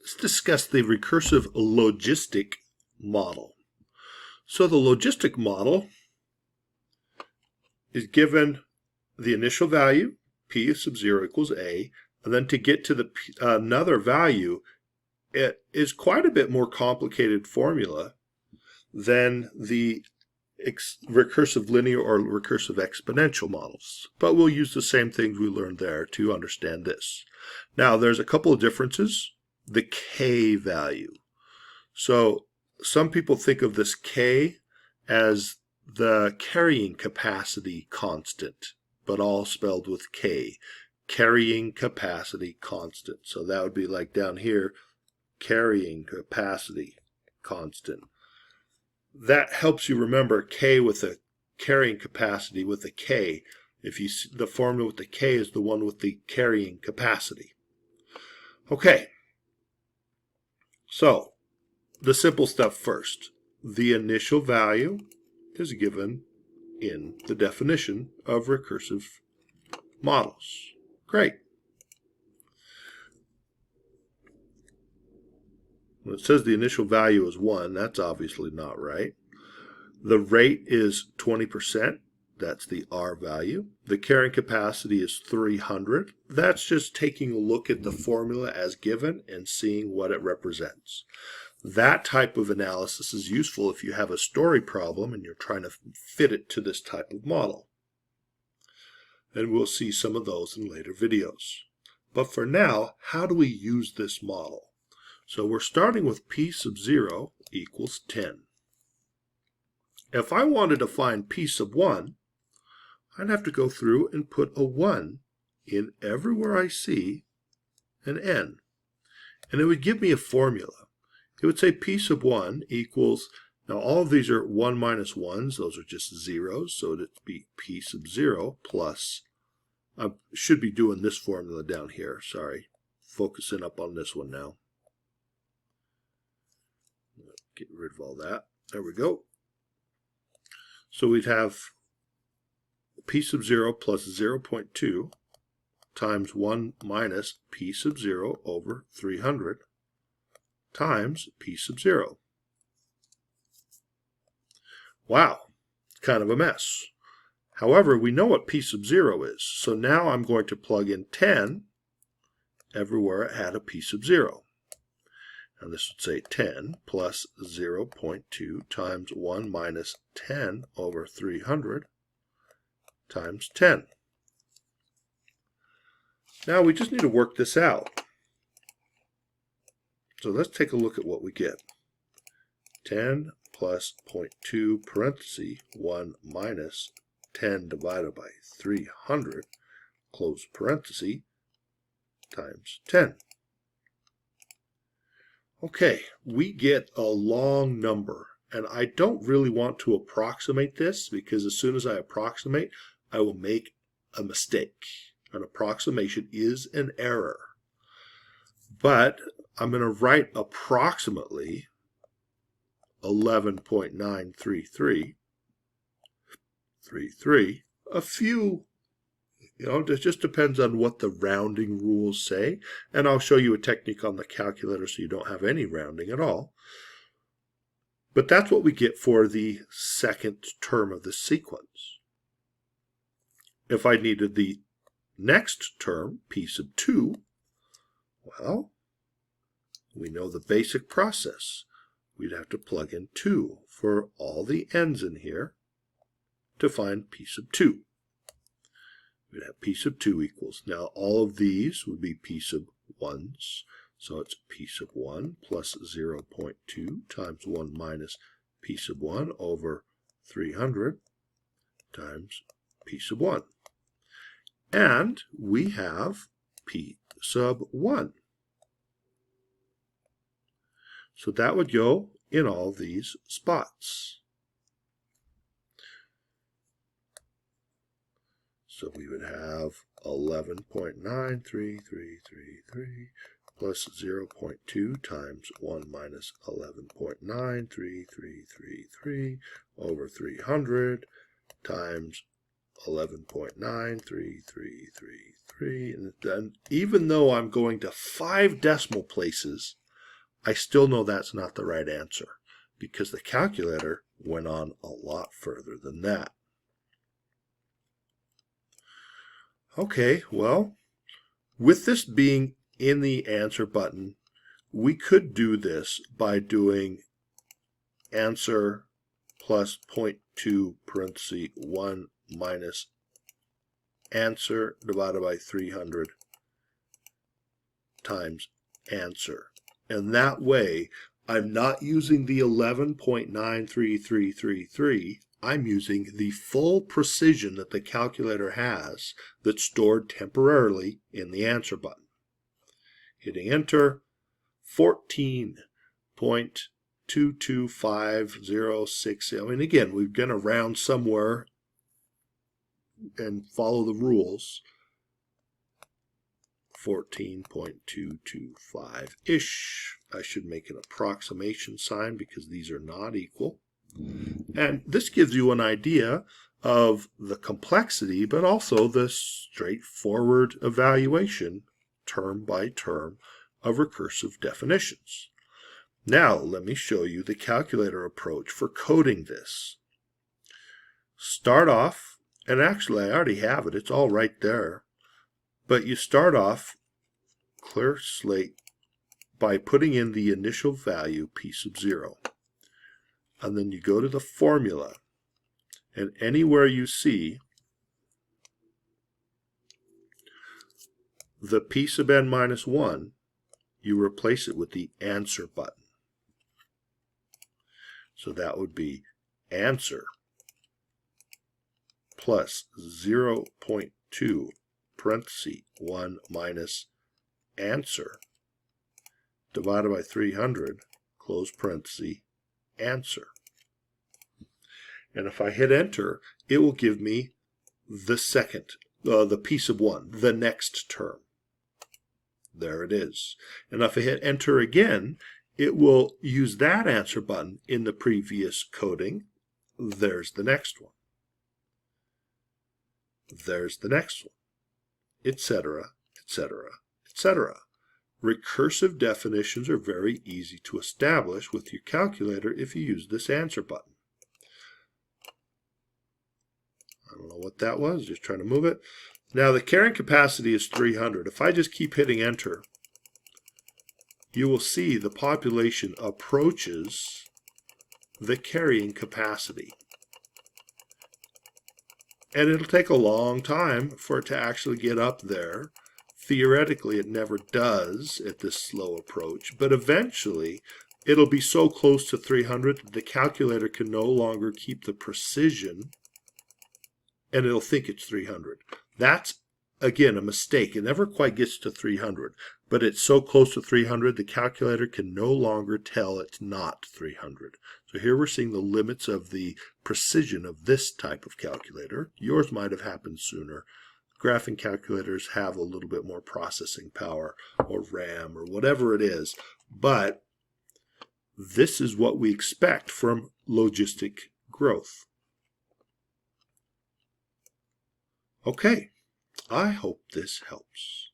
Let's discuss the recursive logistic model. So the logistic model is given the initial value, p sub 0 equals a, and then to get to the another value, it is quite a bit more complicated formula than the recursive linear or recursive exponential models. But we'll use the same things we learned there to understand this. Now, there's a couple of differences. The k value. So some people think of this k as the carrying capacity constant, but all spelled with k. Carrying capacity constant. So that would be like down here, carrying capacity constant. That helps you remember k with a carrying capacity with a k. If you see the formula with the k is the one with the carrying capacity. Okay. So, the simple stuff first. The initial value is given in the definition of recursive models. Great. When it says the initial value is 1, that's obviously not right. The rate is 20%. That's the R value. The carrying capacity is 300. That's just taking a look at the formula as given and seeing what it represents. That type of analysis is useful if you have a story problem and you're trying to fit it to this type of model. And we'll see some of those in later videos. But for now, how do we use this model? So we're starting with p sub 0 equals 10. If I wanted to find p sub 1, I'd have to go through and put a 1 in everywhere I see an n. And it would give me a formula. It would say p sub 1 equals, now all of these are 1 minus 1s, those are just zeros, so it'd be p sub 0 plus, I should be doing this formula down here, sorry, focusing up on this one now. Get rid of all that, there we go. So we'd have p sub 0 plus 0.2 times 1 minus p sub 0 over 300 times p sub 0. Wow, kind of a mess. However, we know what p sub 0 is, so now I'm going to plug in 10 everywhere it had a p sub 0. And this would say 10 plus 0.2 times 1 minus 10 over 300 times 10. Now we just need to work this out. So let's take a look at what we get. 10 plus 0.2 parenthesis 1 minus 10 divided by 300 close parenthesis times 10. Okay, we get a long number, and I don't really want to approximate this because as soon as I approximate, I will make a mistake. An approximation is an error. But I'm going to write approximately 11.933. A few, it just depends on what the rounding rules say. And I'll show you a technique on the calculator so you don't have any rounding at all. But that's what we get for the second term of the sequence. If I needed the next term, p sub 2, well, we know the basic process. We'd have to plug in 2 for all the n's in here to find p sub 2. We'd have p sub 2 equals. Now all of these would be p sub 1's. So it's p sub 1 plus 0.2 times 1 minus p sub 1 over 300 times p sub 1. And we have p sub 1. So that would go in all these spots. So we would have 11.93333 plus 0.2 times 1 minus 11.93333 over 300 times 11.93333. And even though I'm going to 5 decimal places, I still know that's not the right answer because the calculator went on a lot further than that. Okay, well, with this being in the answer button, we could do this by doing answer plus 0.2 parenthesis 1 minus answer divided by 300 times answer. And that way, I'm not using the 11.93333. I'm using the full precision that the calculator has that's stored temporarily in the answer button. Hitting enter, 14.22506. I mean, again, we're going to round somewhere and follow the rules. 14.225-ish. I should make an approximation sign because these are not equal. And this gives you an idea of the complexity, but also the straightforward evaluation, term by term, of recursive definitions. Now, let me show you the calculator approach for coding this. Start off, and actually I already have it, it's all right there. But you start off clear slate by putting in the initial value p sub 0. And then you go to the formula, and anywhere you see the p sub n minus 1, you replace it with the answer button. So that would be answer plus 0.2 parenthesis 1 minus answer divided by 300 close parenthesis answer. And if I hit enter, it will give me the second, the p sub 1, the next term. There it is. And if I hit enter again, it will use that answer button in the previous coding. There's the next one. There's the next one, etc., etc., etc. Recursive definitions are very easy to establish with your calculator if you use this answer button. I don't know what that was, just trying to move it. Now the carrying capacity is 300. If I just keep hitting enter, you will see the population approaches the carrying capacity. And it'll take a long time for it to actually get up there. Theoretically, it never does at this slow approach, but eventually it'll be so close to 300 that the calculator can no longer keep the precision, and it'll think it's 300. That's, again, a mistake. It never quite gets to 300, but it's so close to 300 the calculator can no longer tell it's not 300. So here we're seeing the limits of the precision of this type of calculator. Yours might have happened sooner. Graphing calculators have a little bit more processing power or RAM or whatever it is, but this is what we expect from logistic growth. Okay, I hope this helps.